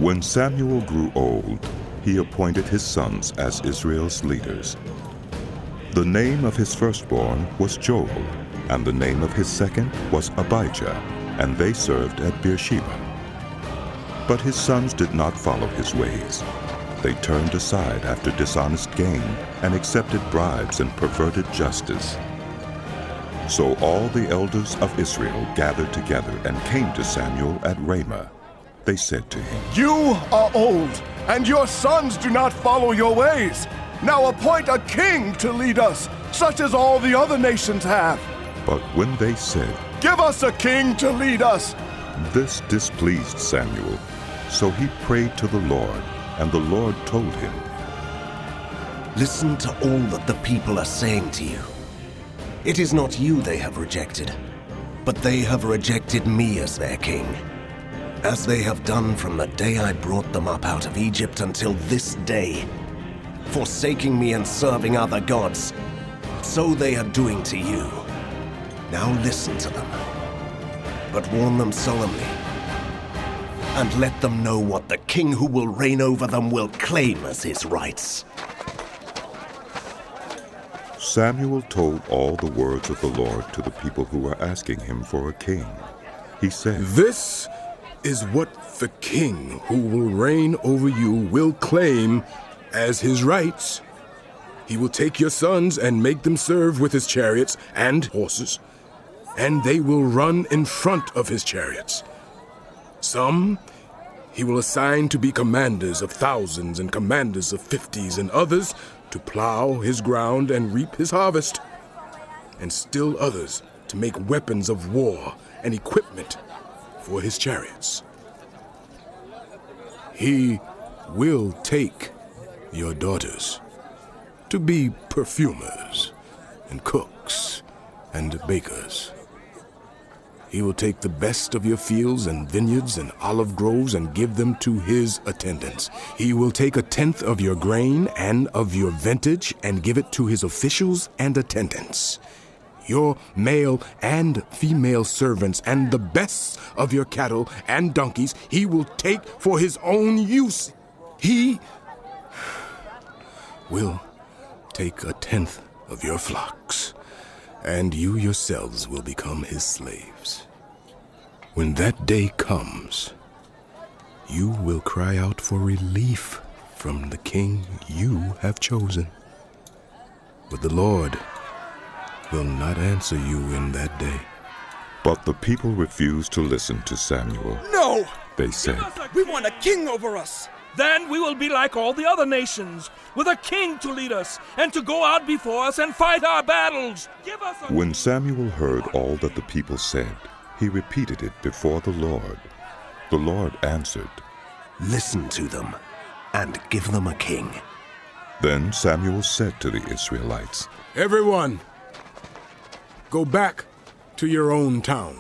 When Samuel grew old, he appointed his sons as Israel's leaders. The name of his firstborn was Joel, and the name of his second was Abijah, and they served at Beersheba. But his sons did not follow his ways. They turned aside after dishonest gain and accepted bribes and perverted justice. So all the elders of Israel gathered together and came to Samuel at Ramah. They said to him, "You are old, and your sons do not follow your ways. Now appoint a king to lead us, such as all the other nations have." But when they said, "Give us a king to lead us," this displeased Samuel. So he prayed to the Lord, and the Lord told him, Listen to all that the people are saying to you. It is not you they have rejected, but they have rejected me as their king, as they have done from the day I brought them up out of Egypt until this day, forsaking me and serving other gods. So they are doing to you. Now listen to them, but warn them solemnly, and let them know what the king who will reign over them will claim as his rights. Samuel told all the words of the Lord to the people who were asking him for a king. He said, "This is what the king who will reign over you will claim as his rights. He will take your sons and make them serve with his chariots and horses, and they will run in front of his chariots. Some he will assign to be commanders of thousands and commanders of 50s, and others to plow his ground and reap his harvest, and still others to make weapons of war and equipment for his chariots. He will take your daughters to be perfumers and cooks and bakers. He will take the best of your fields and vineyards and olive groves and give them to his attendants. He will take 1/10 of your grain and of your vintage and give it to his officials and attendants. Your male and female servants and the best of your cattle and donkeys he will take for his own use. He will take 1/10 of your flocks, and you yourselves will become his slaves. When that day comes, you will cry out for relief from the king you have chosen. But the Lord will not answer you in that day." But the people refused to listen to Samuel. "No! They said, We want a king over us. Then we will be like all the other nations, with a king to lead us and to go out before us and fight our battles. Give us a..." When Samuel heard all that the people said, he repeated it before the Lord. The Lord answered, Listen to them, and give them a king. Then Samuel said to the Israelites, "Everyone, go back to your own towns."